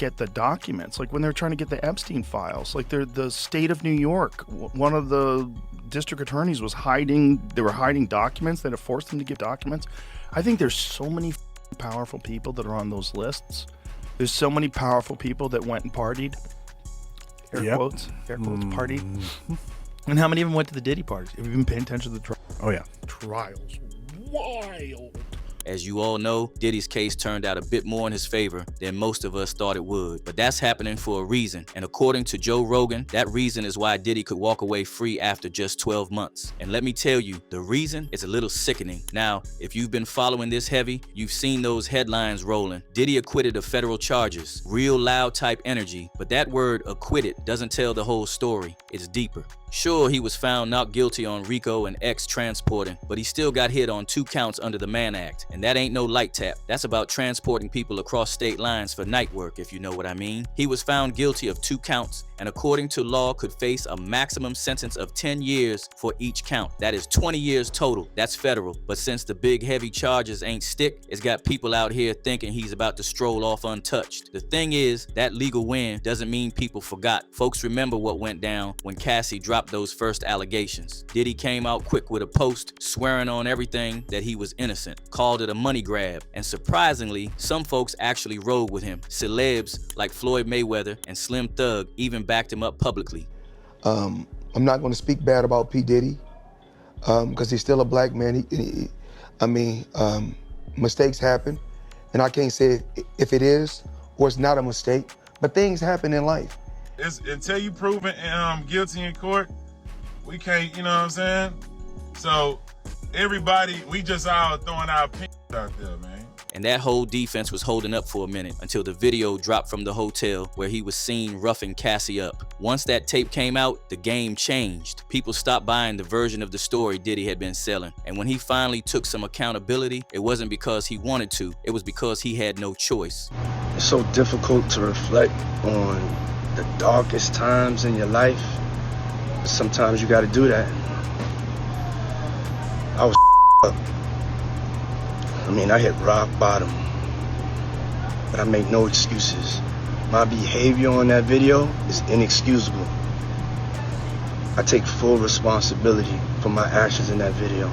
get the documents, like when they're trying to get the Epstein files, like the state of New York, one of the district attorneys was hiding documents that have forced them to give documents. I think there's so many powerful people that are on those lists. There's so many powerful people that went and partied. Air quotes, partied. And how many of them went to the Diddy parties? Have you been paying attention to the trial? Oh, yeah. Trials. Wild. As you all know, Diddy's case turned out a bit more in his favor than most of us thought it would. But that's happening for a reason. And according to Joe Rogan, that reason is why Diddy could walk away free after just 12 months. And let me tell you, the reason is a little sickening. Now, if you've been following this heavy, you've seen those headlines rolling. Diddy acquitted of federal charges. Real loud type energy. But that word acquitted doesn't tell the whole story. It's deeper. Sure, he was found not guilty on RICO and X transporting, but he still got hit on 2 counts under the Mann Act. And that ain't no light tap. That's about transporting people across state lines for night work, if you know what I mean. He was found guilty of 2 counts, and according to law could face a maximum sentence of 10 years for each count. That is 20 years total. That's federal. But since the big heavy charges ain't stick, it's got people out here thinking he's about to stroll off untouched. The thing is, that legal win doesn't mean people forgot. Folks remember what went down when Cassie dropped those first allegations. Diddy came out quick with a post swearing on everything that he was innocent, called it a money grab, and surprisingly, some folks actually rode with him. Celebs like Floyd Mayweather and Slim Thug even backed him up publicly. I'm not going to speak bad about P. Diddy because he's still a black man. Mistakes happen, and I can't say if it is or it's not a mistake, but things happen in life. Until you proven guilty in court, we can't, you know what I'm saying? So everybody, we just all throwing our opinions out there, man. And that whole defense was holding up for a minute until the video dropped from the hotel where he was seen roughing Cassie up. Once that tape came out, the game changed. People stopped buying the version of the story Diddy had been selling. And when he finally took some accountability, it wasn't because he wanted to, it was because he had no choice. It's so difficult to reflect on the darkest times in your life. Sometimes you gotta do that. I was up. I hit rock bottom, but I make no excuses. My behavior on that video is inexcusable. I take full responsibility for my actions in that video.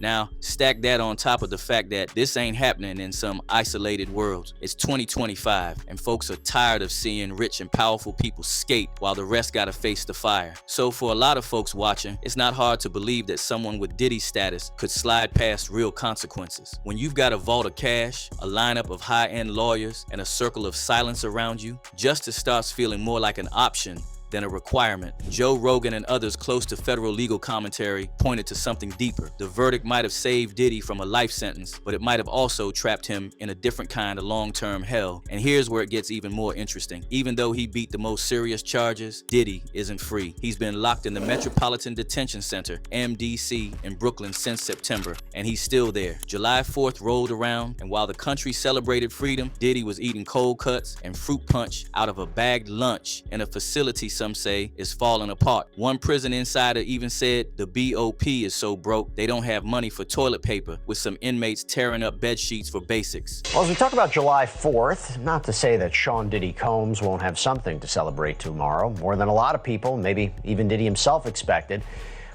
Now, stack that on top of the fact that this ain't happening in some isolated world. It's 2025, and folks are tired of seeing rich and powerful people skate while the rest gotta face the fire. So for a lot of folks watching, it's not hard to believe that someone with Diddy status could slide past real consequences. When you've got a vault of cash, a lineup of high-end lawyers, and a circle of silence around you, justice starts feeling more like an option than a requirement. Joe Rogan and others close to federal legal commentary pointed to something deeper. The verdict might have saved Diddy from a life sentence, but it might have also trapped him in a different kind of long-term hell. And here's where it gets even more interesting. Even though he beat the most serious charges, Diddy isn't free. He's been locked in the Metropolitan Detention Center, MDC, in Brooklyn since September, and he's still there. July 4th rolled around, and while the country celebrated freedom, Diddy was eating cold cuts and fruit punch out of a bagged lunch in a facility some say is falling apart. One prison insider even said the BOP is so broke they don't have money for toilet paper, with some inmates tearing up bed sheets for basics. Well, as we talk about July 4th, not to say that Sean Diddy Combs won't have something to celebrate tomorrow, more than a lot of people, maybe even Diddy himself expected.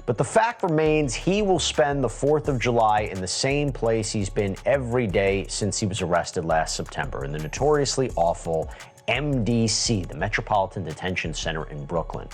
But the fact remains he will spend the 4th of July in the same place he's been every day since he was arrested last September, in the notoriously awful MDC, the Metropolitan Detention Center in Brooklyn.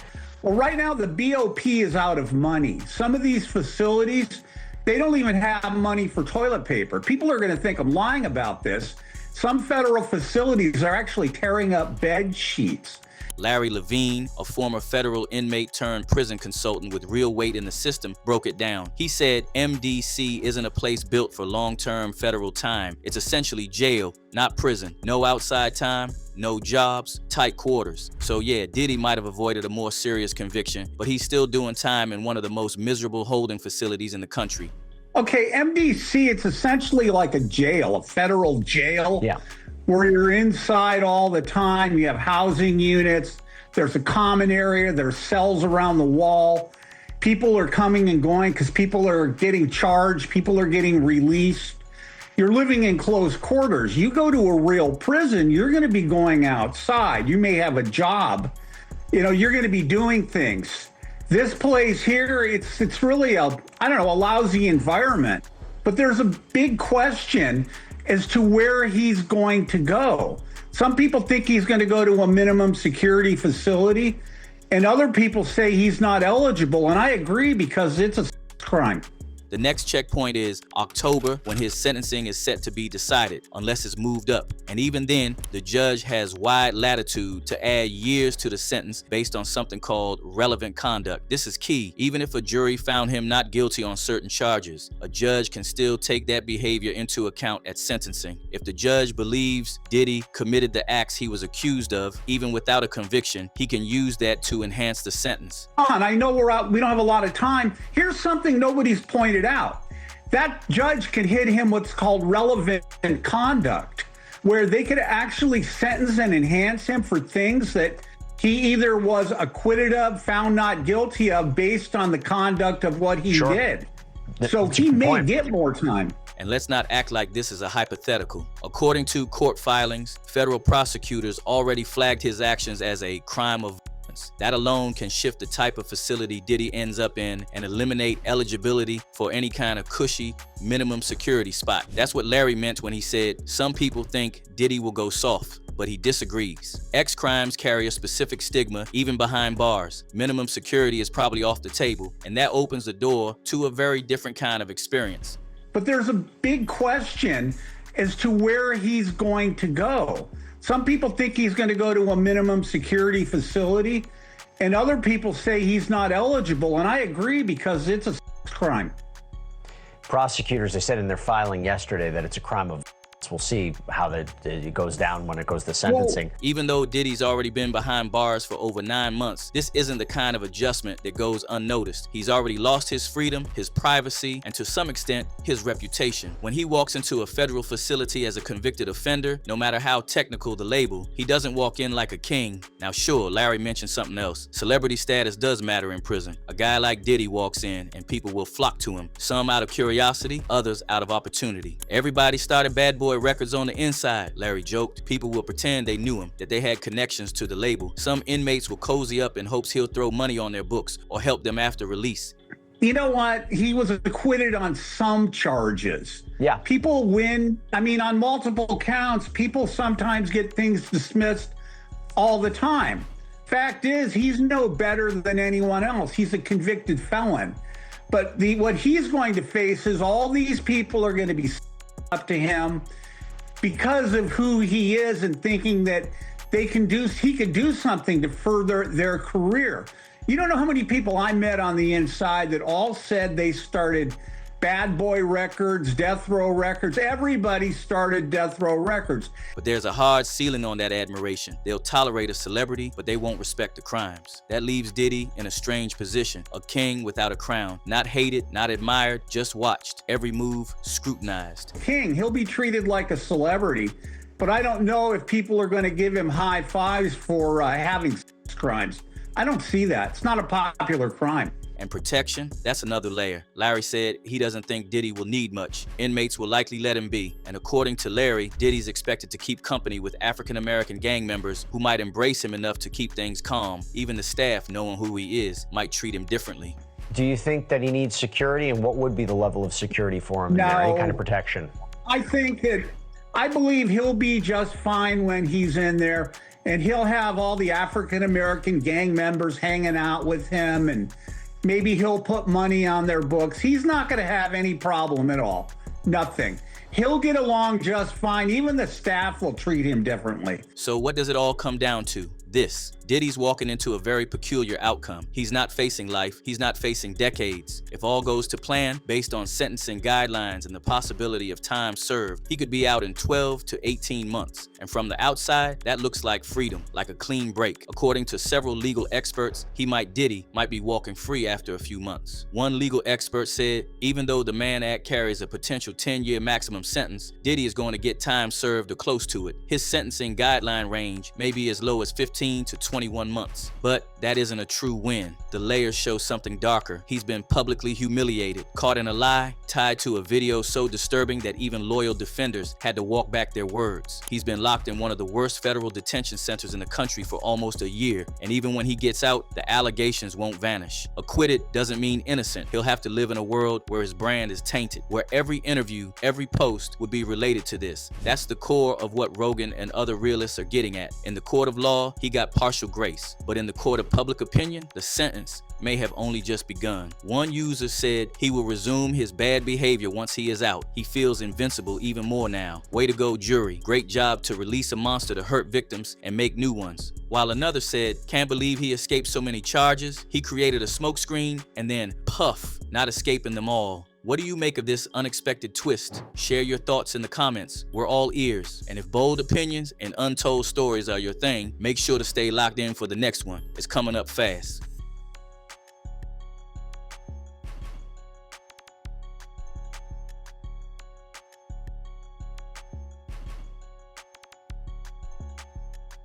Well, right now, the BOP is out of money. Some of these facilities, they don't even have money for toilet paper. People are going to think I'm lying about this. Some federal facilities are actually tearing up bed sheets. Larry Levine, a former federal inmate turned prison consultant with real weight in the system, broke it down. He said MDC isn't a place built for long-term federal time. It's essentially jail, not prison. No outside time, no jobs, tight quarters. So yeah, Diddy might have avoided a more serious conviction, but he's still doing time in one of the most miserable holding facilities in the country. Okay, MDC, it's essentially like a jail, a federal jail. Yeah. Where you're inside all the time. You have housing units. There's a common area. There's cells around the wall. People are coming and going because people are getting charged. People are getting released. You're living in close quarters. You go to a real prison, you're going to be going outside. You may have a job. You know, you're going to be doing things. This place here, it's really a lousy environment. But there's a big question as to where he's going to go. Some people think he's going to go to a minimum security facility, and other people say he's not eligible. And I agree, because it's a crime. The next checkpoint is October, when his sentencing is set to be decided, unless it's moved up. And even then, the judge has wide latitude to add years to the sentence based on something called relevant conduct. This is key. Even if a jury found him not guilty on certain charges, a judge can still take that behavior into account at sentencing. If the judge believes Diddy committed the acts he was accused of, even without a conviction, he can use that to enhance the sentence. I know we don't have a lot of time. Here's something nobody's pointed out. That judge can hit him what's called relevant conduct, where they could actually sentence and enhance him for things that he either was acquitted of, found not guilty of, based on the conduct of what he did. So he may get more time. And let's not act like this is a hypothetical. According to court filings, federal prosecutors already flagged his actions as a crime of violence. That alone can shift the type of facility Diddy ends up in and eliminate eligibility for any kind of cushy minimum security spot. That's what Larry meant when he said, some people think Diddy will go soft, but he disagrees. X crimes carry a specific stigma even behind bars. Minimum security is probably off the table, and that opens the door to a very different kind of experience. But there's a big question as to where he's going to go. Some people think he's going to go to a minimum security facility, and other people say he's not eligible. And I agree, because it's a crime. Prosecutors, they said in their filing yesterday that it's a crime of violence. We'll see how it goes down when it goes to sentencing. Even though Diddy's already been behind bars for over 9 months, this isn't the kind of adjustment that goes unnoticed. He's already lost his freedom, his privacy, and to some extent, his reputation. When he walks into a federal facility as a convicted offender, no matter how technical the label, he doesn't walk in like a king. Now sure, Larry mentioned something else. Celebrity status does matter in prison. A guy like Diddy walks in and people will flock to him, some out of curiosity, others out of opportunity. Everybody started Bad Boy Records on the inside, Larry joked. People will pretend they knew him, that they had connections to the label. Some inmates will cozy up in hopes he'll throw money on their books or help them after release. You know what? He was acquitted on some charges. Yeah. People win. I mean, on multiple counts, people sometimes get things dismissed all the time. Fact is, he's no better than anyone else. He's a convicted felon. But what he's going to face is all these people are going to be up to him because of who he is, and thinking that he could do something to further their career. You don't know how many people I met on the inside that all said they started Bad Boy Records, Death Row Records. Everybody started Death Row Records. But there's a hard ceiling on that admiration. They'll tolerate a celebrity, but they won't respect the crimes. That leaves Diddy in a strange position, a king without a crown. Not hated, not admired, just watched. Every move scrutinized. King, he'll be treated like a celebrity, but I don't know if people are going to give him high fives for having crimes. I don't see that. It's not a popular crime. And protection, that's another layer. Larry said he doesn't think Diddy will need much. Inmates will likely let him be. And according to Larry, Diddy's expected to keep company with African-American gang members who might embrace him enough to keep things calm. Even the staff, knowing who he is, might treat him differently. Do you think that he needs security, and what would be the level of security for him? There, any kind of protection? I believe he'll be just fine when he's in there, and he'll have all the African-American gang members hanging out with him, and maybe he'll put money on their books. He's not going to have any problem at all. Nothing. He'll get along just fine. Even the staff will treat him differently. So what does it all come down to? This. Diddy's walking into a very peculiar outcome. He's not facing life. He's not facing decades. If all goes to plan, based on sentencing guidelines and the possibility of time served, he could be out in 12 to 18 months. And from the outside, that looks like freedom, like a clean break. According to several legal experts, Diddy might be walking free after a few months. One legal expert said, even though the Mann Act carries a potential 10-year maximum sentence, Diddy is going to get time served or close to it. His sentencing guideline range may be as low as 15 to 20 21 months. But that isn't a true win. The layers show something darker. He's been publicly humiliated, caught in a lie, tied to a video so disturbing that even loyal defenders had to walk back their words. He's been locked in one of the worst federal detention centers in the country for almost a year, and even when he gets out, the allegations won't vanish. Acquitted doesn't mean innocent. He'll have to live in a world where his brand is tainted, where every interview, every post would be related to this. That's the core of what Rogan and other realists are getting at. In the court of law, he got partial grace, but in the court of public opinion, the sentence may have only just begun. One user said he will resume his bad behavior once he is out. He feels invincible even more now. Way to go, jury. Great job to release a monster to hurt victims and make new ones. While another said, can't believe he escaped so many charges. He created a smokescreen and then puff, not escaping them all. What do you make of this unexpected twist? Share your thoughts in the comments. We're all ears. And if bold opinions and untold stories are your thing, make sure to stay locked in for the next one. It's coming up fast.